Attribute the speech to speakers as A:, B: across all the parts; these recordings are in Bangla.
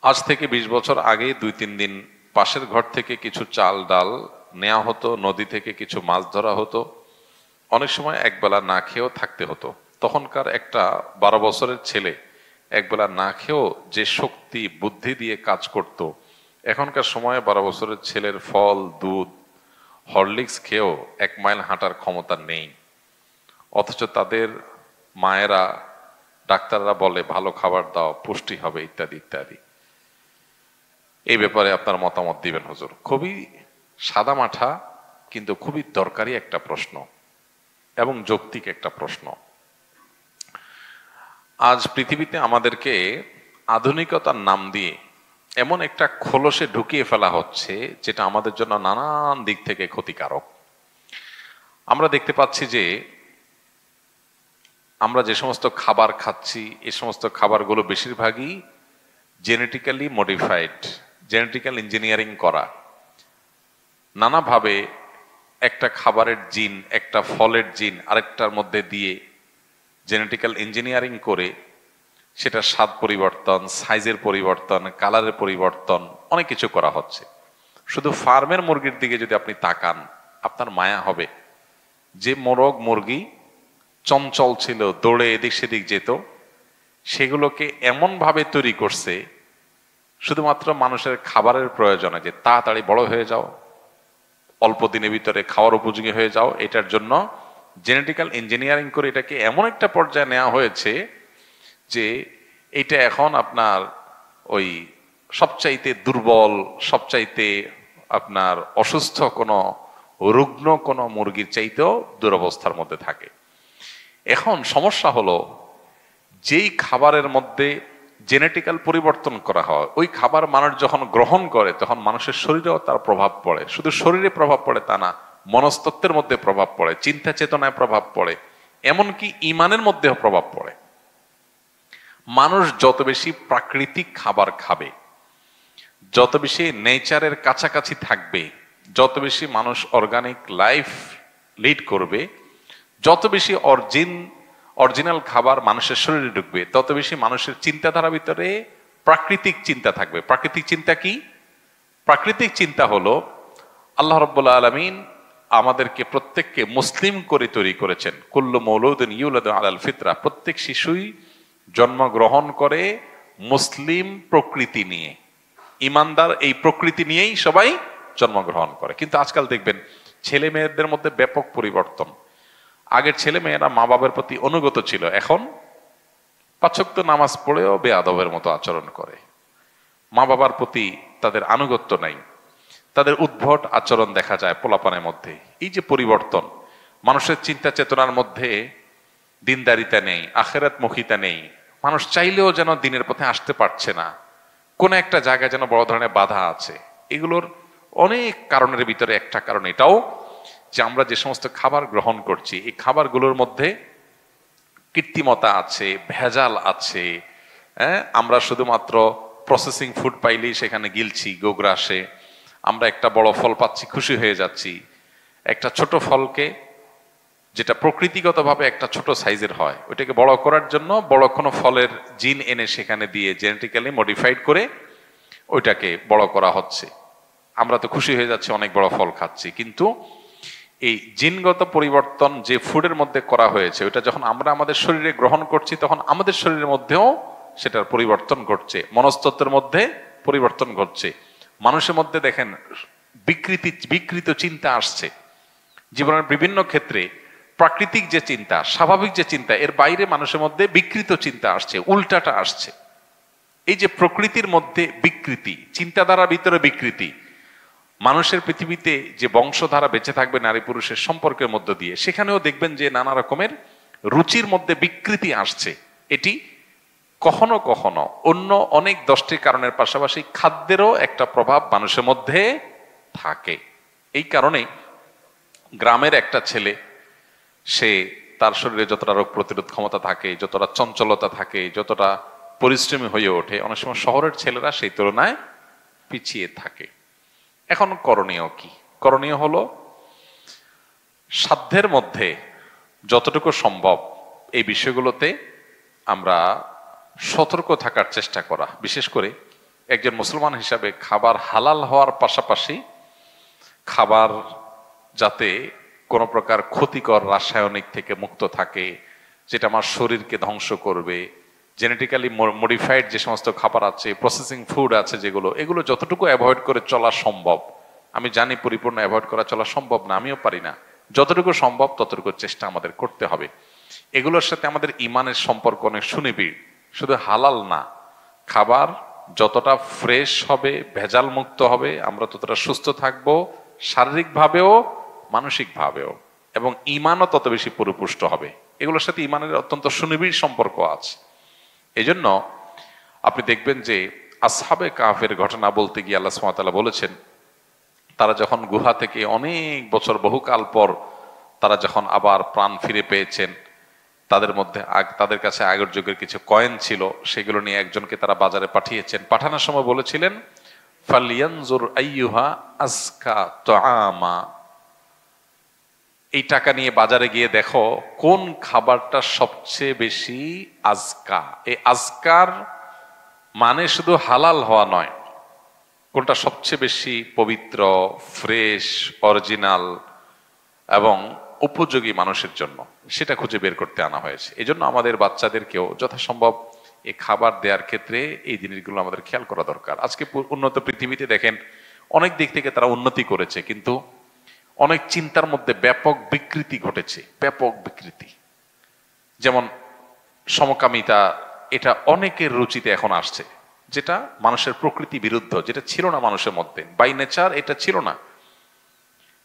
A: আজ থেকে ২০ বছর আগে ২-৩ দিন পাশের ঘর থেকে কিছু চাল ডাল নেওয়া হতো, নদী থেকে কিছু মাছ ধরা হতো, অনেক সময় একবেলা না খেয়েও থাকতে হতো। তখনকার একটা ১২ বছরের ছেলে একবেলা না খেয়েও যে শক্তি বুদ্ধি দিয়ে কাজ করত, এখনকার সময়ে ১২ বছরের ছেলের ফল, দুধ, হরলিক্স খেয়েও ১ মাইল হাঁটার ক্ষমতা নেই। অথচ তাদের মায়েরা, ডাক্তাররা বলে ভালো খাবার দাও, পুষ্টি হবে, ইত্যাদি ইত্যাদি। এই ব্যাপারে আপনার মতামত দিবেন হুজুর। খুবই সাদামাঠা কিন্তু খুবই দরকারি একটা প্রশ্ন এবং যৌক্তিক একটা প্রশ্ন। আজ পৃথিবীতে আমাদেরকে আধুনিকতার নাম দিয়ে এমন একটা খোলসে ঢুকিয়ে ফেলা হচ্ছে যেটা আমাদের জন্য নানান দিক থেকে ক্ষতিকারক। আমরা দেখতে পাচ্ছি যে আমরা যে সমস্ত খাবার খাচ্ছি, এই সমস্ত খাবারগুলো বেশিরভাগই জেনেটিক্যালি মডিফাইড, জেনেটিক্যাল ইঞ্জিনিয়ারিং করা। নানাভাবে একটা খাবারের জিন, একটা ফলের জিন আরেকটার মধ্যে দিয়ে জেনেটিক্যাল ইঞ্জিনিয়ারিং করে সেটা স্বাদ পরিবর্তন, সাইজের পরিবর্তন, কালারের পরিবর্তন, অনেক কিছু করা হচ্ছে। শুধু ফার্মের মুরগির দিকে যদি আপনি তাকান, আপনার মায়া হবে। যে মোরগ মুরগি চঞ্চল ছিল, দৌড়ে এদিক সেদিক যেত, সেগুলোকে এমনভাবে তৈরি করছে শুধুমাত্র মানুষের খাবারের প্রয়োজনে, যে তাড়াতাড়ি বড় হয়ে যাও, অল্প দিনের ভিতরে খাওয়ার উপযোগী হয়ে যাও। এটার জন্য জেনেটিক্যাল ইঞ্জিনিয়ারিং করে এটাকে এমন একটা পর্যায়ে নেওয়া হয়েছে যে এটা এখন আপনার ওই সবচাইতে দুর্বল, সবচাইতে আপনার অসুস্থ কোনো রুগ্ন কোনো মুরগির চাইতেও দুরবস্থার মধ্যে থাকে। এখন সমস্যা হলো, যেই খাবারের মধ্যে জেনেটিক্যাল পরিবর্তন করা হয়, ওই খাবার মানুষ যখন গ্রহণ করে তখন মানুষের শরীরেও তার প্রভাব পড়ে। শুধু শরীরে প্রভাব পড়ে তা না, মনস্তত্ত্বের মধ্যে প্রভাব পড়ে, চিন্তা চেতনায় প্রভাব পড়ে, এমনকি ইমানের মধ্যেও প্রভাব পড়ে। মানুষ যত বেশি প্রাকৃতিক খাবার খাবে, যত বেশি নেচারের কাছাকাছি থাকবে, যত বেশি মানুষ অর্গানিক লাইফ লিড করবে, যত বেশি অরিজিনাল খাবার মানুষের শরীরে ঢুকবে, তত বেশি মানুষের চিন্তাধারার ভিতরে প্রাকৃতিক চিন্তা থাকবে। প্রাকৃতিক চিন্তা কি? প্রাকৃতিক চিন্তা হলো আল্লাহ রাব্বুল আলামিন আমাদেরকে প্রত্যেককে মুসলিম করে তৈরি করেছেন। কুল্লু মৌলুদিন ইউলাদু আলাল ফিতরা, প্রত্যেক শিশুই জন্মগ্রহণ করে মুসলিম প্রকৃতি নিয়ে, ইমানদার এই প্রকৃতি নিয়েই সবাই জন্মগ্রহণ করে। কিন্তু আজকাল দেখবেন ছেলে মেয়েদের মধ্যে ব্যাপক পরিবর্তন। আগের ছেলে মেয়েরা মা বাবার প্রতি অনুগত ছিল, এখন ৫ ওয়াক্ত নামাজ পড়েও বেয়াদবের মতো আচরণ করে। মা বাবার প্রতি তাদের আনুগত্য নাই, তাদের উদ্ভট আচরণ দেখা যায় পোলাপানের মধ্যে। এই যে পরিবর্তন, মানুষের চিন্তা চেতনার মধ্যে দিনদারিতা নেই, আখেরাত মুখিতা নেই, মানুষ চাইলেও যেন দিনের পথে আসতে পারছে না, কোন একটা জায়গায় যেন বড় ধরনের বাধা আছে। এগুলোর অনেক কারণের ভিতরে একটা কারণ এটাও যে আমরা যে সমস্ত খাবার গ্রহণ করছি, এই খাবারগুলোর মধ্যে কৃত্রিমতা আছে, ভেজাল আছে। আমরা শুধুমাত্র প্রসেসিং ফুড পাইলেই সেখানে গিলছি গোগ্রাসে, আমরা একটা বড় ফল পাচ্ছি, খুশি হয়ে যাচ্ছি। একটা ছোট ফলকে, যেটা প্রকৃতিগতভাবে একটা ছোট সাইজের হয়, ওইটাকে বড় করার জন্য বড় কোনো ফলের জিন এনে সেখানে দিয়ে জেনেটিক্যালি মডিফাইড করে ওইটাকে বড় করা হচ্ছে। আমরা তো খুশি হয়ে যাচ্ছি, অনেক বড় ফল খাচ্ছি, কিন্তু এই জিনগত পরিবর্তন যে ফুডের মধ্যে করা হয়েছে, ওইটা যখন আমরা আমাদের শরীরে গ্রহণ করছি তখন আমাদের শরীরের মধ্যেও সেটার পরিবর্তন ঘটছে, মনস্তত্ত্বের মধ্যে পরিবর্তন ঘটছে। মানুষের মধ্যে দেখেন বিকৃত চিন্তা আসছে। জীবনের বিভিন্ন ক্ষেত্রে প্রাকৃতিক যে চিন্তা, স্বাভাবিক যে চিন্তা, এর বাইরে মানুষের মধ্যে বিকৃত চিন্তা আসছে, উল্টাটা আসছে। এই যে প্রকৃতির মধ্যে বিকৃতি, চিন্তাধারার ভিতরে বিকৃতি, মানুষের পৃথিবীতে যে বংশধারা বেঁচে থাকবে নারী পুরুষের সম্পর্কের মধ্য দিয়ে, সেখানেও দেখবেন যে নানা রকমের রুচির মধ্যে বিকৃতি আসছে। এটি কখনো কখনো অন্য অনেক 10টি কারণের পাশাপাশি খাদ্যেরও একটা প্রভাব মানুষের মধ্যে থাকে। এই কারণে গ্রামের একটা ছেলে, সে তার শরীরে যতটা রোগ প্রতিরোধ ক্ষমতা থাকে, যতটা চঞ্চলতা থাকে, যতটা পরিশ্রমী হয়ে ওঠে, অনেক সময় শহরের ছেলেরা সেই তুলনায় পিছিয়ে থাকে। এখন করণীয় কি? করণীয় হলো সাধ্যের মধ্যে যতটুকু সম্ভব এই বিষয়গুলোতে আমরা সতর্ক থাকার চেষ্টা করা। বিশেষ করে একজন মুসলমান হিসাবে খাবার হালাল হওয়ার পাশাপাশি খাবার যাতে কোনো প্রকার ক্ষতিকর রাসায়নিক থেকে মুক্ত থাকে, যেটা আমার শরীরকে ধ্বংস করবে, জেনেটিক্যালি মডিফাইড যে সমস্ত খাবার আছে, প্রসেসিং ফুড আছে যেগুলো, এগুলো যতটুকু অ্যাভয়েড করে চলা সম্ভব। আমি জানি পরিপূর্ণ অ্যাভয়েড করা চলা সম্ভব না, আমিও পারি না, যতটুকু সম্ভব ততটুকু চেষ্টা আমাদের করতে হবে। এগুলোর সাথে আমাদের ইমানের সম্পর্ক অনেক সুনিবিড়। শুধু হালাল না, খাবার যতটা ফ্রেশ হবে, ভেজাল মুক্ত হবে, আমরা ততটা সুস্থ থাকবো, শারীরিকভাবেও মানসিকভাবেও, এবং ইমানও তত বেশি পরিপুষ্ট হবে। এগুলোর সাথে ইমানের অত্যন্ত সুনিবিড় সম্পর্ক আছে। এই জন্য আপনি দেখবেন যে আসহাবে কাহফের ঘটনা বলতে গিয়ে আল্লাহ সুবহানাহু ওয়া তাআলা বলেছেন, তারা যখন গুহা থেকে অনেক বছর বহুকাল পর তারা যখন আবার প্রাণ ফিরে পেয়েছেন, তাদের কাছে আগের যুগের কিছু কয়েন ছিল, সেগুলো নিয়ে একজনকে তারা বাজারে পাঠিয়েছেন। পাঠানোর সময় বলেছিলেন ফালিয়ানজুর আইয়ুহা আজকা তুআমা, এই টাকা নিয়ে বাজারে গিয়ে দেখো কোন খাবারটা সবচেয়ে বেশি আজকা। এই আজকার মানে শুধু হালাল হওয়া নয়, কোনটা সবচেয়ে বেশি পবিত্র, ফ্রেশ, অরিজিনাল এবং উপযোগী মানুষের জন্য, সেটা খুঁজে বের করতে আনা হয়েছে। এই জন্য আমাদের বাচ্চাদেরকেও যথাসম্ভব এই খাবার দেওয়ার ক্ষেত্রে এই জিনিসগুলো আমাদের খেয়াল করা দরকার। আজকে উন্নত পৃথিবীতে দেখেন অনেক দিক থেকে তারা উন্নতি করেছে, কিন্তু অনেক চিন্তার মধ্যে ব্যাপক বিকৃতি ঘটেছে, ব্যাপক বিকৃতি। যেমন সমকামিতা, এটা অনেকের রুচিতে এখন আসছে, যেটা মানুষের প্রকৃতি বিরুদ্ধ, যেটা ছিল না মানুষের মধ্যে, বাই নেচার এটা ছিল না।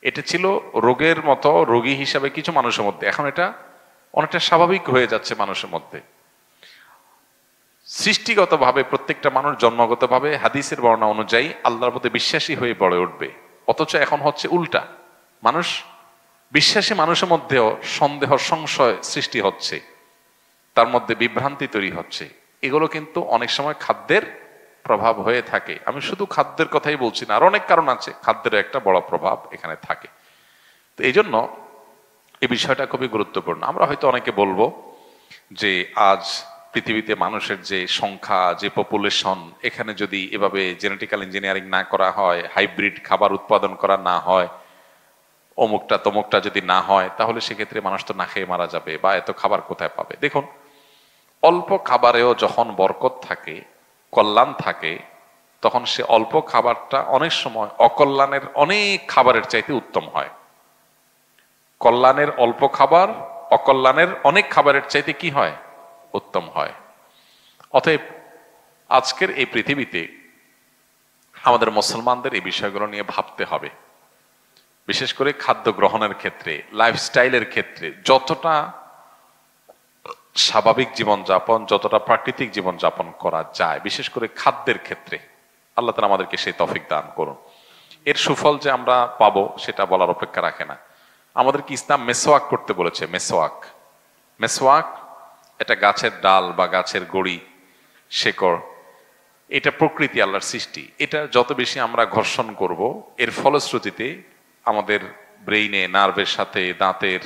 A: এটা ছিল রোগের মতো, রোগী হিসাবে কিছু মানুষের মধ্যে, এখন এটা অনেকটা স্বাভাবিক হয়ে যাচ্ছে মানুষের মধ্যে। সৃষ্টিগতভাবে প্রত্যেকটা মানুষ জন্মগতভাবে হাদিসের বর্ণনা অনুযায়ী আল্লাহর প্রতি বিশ্বাসী হয়ে বড়ে উঠবে, অথচ এখন হচ্ছে উল্টা। মানুষ বিশ্বাসী মানুষের মধ্যেও সন্দেহ, সংশয় সৃষ্টি হচ্ছে, তার মধ্যে বিভ্রান্তি তৈরি হচ্ছে। এগুলো কিন্তু অনেক সময় খাদ্যের প্রভাব হয়ে থাকে। আমি শুধু খাদ্যের কথাই বলছি না, আর অনেক কারণ আছে, খাদ্যের একটা বড় প্রভাব এখানে থাকে। তো এই জন্য এই বিষয়টা খুবই গুরুত্বপূর্ণ। আমরা হয়তো অনেকে বলবো যে আজ পৃথিবীতে মানুষের যে সংখ্যা, যে পপুলেশন, এখানে যদি এভাবে জেনেটিক্যাল ইঞ্জিনিয়ারিং না করা হয়, হাইব্রিড খাবার উৎপাদন করা না হয়, অমুকটা তমুকটা যদি না হয়, তাহলে সেক্ষেত্রে মানুষ তো না খেয়ে মারা যাবে, বা এত খাবার কোথায় পাবে। দেখুন, অল্প খাবারেও যখন বরকত থাকে, কল্যাণ থাকে, তখন সে অল্প খাবারটা অনেক সময় অকল্যাণের অনেক খাবারের চাইতে উত্তম হয়। কল্যাণের অল্প খাবার অকল্যাণের অনেক খাবারের চাইতে কি হয়? উত্তম হয়। অতএব আজকের এই পৃথিবীতে আমাদের মুসলমানদের এই বিষয়গুলো নিয়ে ভাবতে হবে। বিশেষ করে খাদ্য গ্রহণের ক্ষেত্রে, লাইফস্টাইলের ক্ষেত্রে, যতটা স্বাভাবিক জীবনযাপন, যতটা প্রাকৃতিক জীবনযাপন করা যায়, বিশেষ করে খাদ্যের ক্ষেত্রে আল্লাহ তাআলা আমাদেরকে সেই তৌফিক দান করুন। এর সুফল যে আমরা পাবো সেটা বলার অপেক্ষা রাখে না। আমাদেরকে ইসলাম মেসওয়াক করতে বলেছে। মেসওয়াক এটা গাছের ডাল বা গাছের গড়ি, শেকড়, এটা প্রকৃতি, আল্লাহর সৃষ্টি। এটা যত বেশি আমরা ঘর্ষণ করব, এর ফলশ্রুতিতে আমাদের ব্রেইনে, নার্ভের সাথে দাঁতের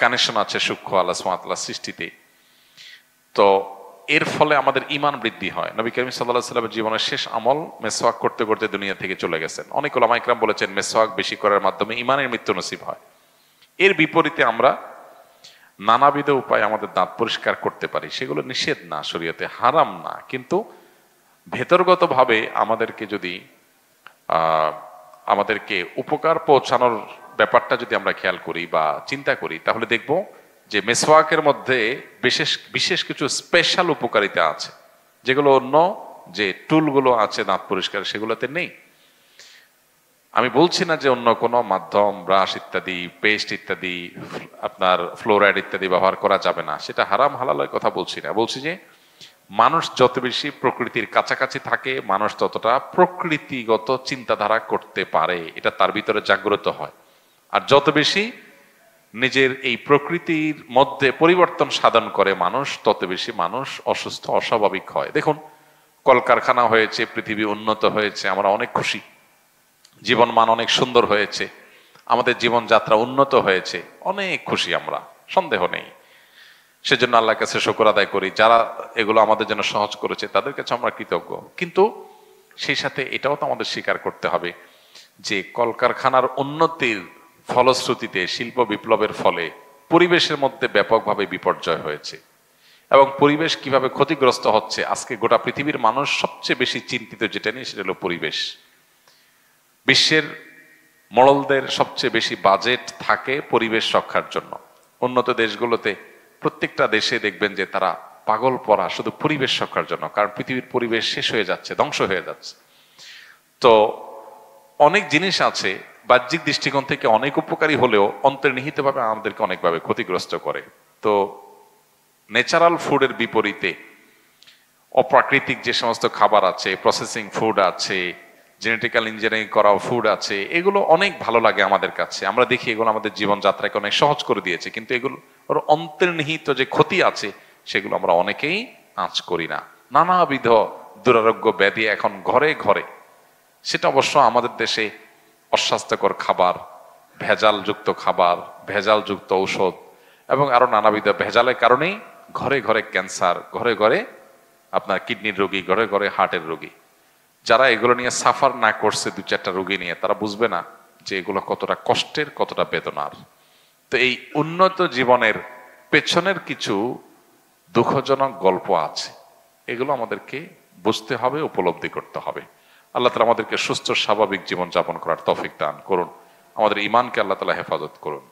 A: কানেকশন আছে সূক্ষ্ম আল্লাহ সুবহানাহু ওয়া তাআলার সৃষ্টিতে। তো এর ফলে আমাদের ঈমান বৃদ্ধি হয়। নবী করিম সাল্লাল্লাহু আলাইহি ওয়াসাল্লামের জীবনের শেষ আমল মেসওয়াক করতে করতে দুনিয়া থেকে চলে গেছেন। অনেক উলামা ইকরাম বলেছেন মেসওয়াক বেশি করার মাধ্যমে ঈমানের মৃত্যু নসিব হয়। এর বিপরীতে আমরা নানাবিধ উপায়ে আমাদের দাঁত পরিষ্কার করতে পারি, সেগুলো নিষেধ না, শরীয়তে হারাম না, কিন্তু ভেতরগতভাবে আমাদেরকে যদি আমাদেরকে উপকার পৌঁছানোর ব্যাপারটা যদি আমরা খেয়াল করি বা চিন্তা করি, তাহলে দেখব যে মেসওয়াকের মধ্যে বিশেষ কিছু স্পেশাল উপকারিতা আছে, যেগুলো অন্য যে টুলগুলো আছে দাঁত পরিষ্কার সেগুলোতে নেই। আমি বলছি না যে অন্য কোনো মাধ্যম, ব্রাশ ইত্যাদি, পেস্ট ইত্যাদি, আপনার ফ্লোরাইড ইত্যাদি ব্যবহার করা যাবে না, সেটা হারাম হালালের কথা বলছি না। বলছি যে মানুষ যত বেশি প্রকৃতির কাছাকাছি থাকে, মানুষ ততটা প্রকৃতিগত চিন্তাধারা করতে পারে, এটা তার ভিতরে জাগ্রত হয়। আর যত বেশি নিজের এই প্রকৃতির মধ্যে পরিবর্তন সাধন করে মানুষ, তত বেশি মানুষ অসুস্থ, অস্বাভাবিক হয়। দেখুন, কলকারখানা হয়েছে, পৃথিবী উন্নত হয়েছে, আমরা অনেক খুশি, জীবন মান অনেক সুন্দর হয়েছে, আমাদের জীবনযাত্রা উন্নত হয়েছে, অনেক খুশি আমরা, সন্দেহ নেই। সেজন্য আল্লাহর কাছে শুকর আদায় করি, যারা এগুলো আমাদের জন্য সহজ করেছে তাদের কাছে আমরা কৃতজ্ঞ। কিন্তু সেই সাথে এটাও তো আমাদের স্বীকার করতে হবে যে কলকারখানার উন্নতির ফলশ্রুতিতে, শিল্প বিপ্লবের ফলে পরিবেশের মধ্যে ব্যাপকভাবে বিপর্যয় হয়েছে এবং পরিবেশ কিভাবে ক্ষতিগ্রস্ত হচ্ছে আজকে গোটা পৃথিবীর মানুষ সবচেয়ে বেশি চিন্তিত যেটা নিয়ে সেটা হলো পরিবেশ। বিশ্বের মোড়লদের সবচেয়ে বেশি বাজেট থাকে পরিবেশ রক্ষার জন্য। উন্নত দেশগুলোতে প্রত্যেকটা দেশে দেখবেন যে তারা পাগল পড়া শুধু পরিবেশ রক্ষার জন্য, কারণ পৃথিবীর পরিবেশ শেষ হয়ে যাচ্ছে, ধ্বংস হয়ে যাচ্ছে। তো অনেক জিনিস আছে বাহ্যিক দৃষ্টিকোণ থেকে অনেক উপকারী হলেও অন্তর্নিহিতভাবে আমাদেরকে অনেকভাবে ক্ষতিগ্রস্ত করে। তো ন্যাচারাল ফুডের বিপরীতে অপ্রাকৃতিক যে সমস্ত খাবার আছে, প্রসেসিং ফুড আছে, জেনেটিক্যাল ইঞ্জিনিয়ারিং করা ফুড আছে, এগুলো অনেক ভালো লাগে আমাদের কাছে। আমরা দেখি এগুলো আমাদের জীবনযাত্রাকে অনেক সহজ করে দিয়েছে, কিন্তু এগুলোর অন্তর্নিহিত যে ক্ষতি আছে সেগুলো আমরা অনেকেই আঁচ করি না। নানাবিধ দুরারোগ্য ব্যাধি এখন ঘরে ঘরে। সেটা অবশ্য আমাদের দেশে অস্বাস্থ্যকর খাবার, ভেজালযুক্ত খাবার, ভেজালযুক্ত ঔষধ এবং আরো নানাবিধ ভেজালের কারণেই ঘরে ঘরে ক্যান্সার, ঘরে ঘরে আপনার কিডনির রোগী, ঘরে ঘরে হার্টের রোগী। যারা এগুলো নিয়ে সাফার না করছে, দু চারটা রোগী নিয়ে, তারা বুঝবে না যে এগুলো কতটা কষ্টের, কতটা বেদনার। তো এই উন্নত জীবনের পেছনের কিছু দুঃখজনক গল্প আছে, এগুলো আমাদেরকে বুঝতে হবে, উপলব্ধি করতে হবে। আল্লাহ তাআলা আমাদেরকে সুস্থ স্বাভাবিক জীবন যাপন করার তৌফিক দান করুন। আমাদের ঈমানকে আল্লাহ তাআলা হেফাজত করুন।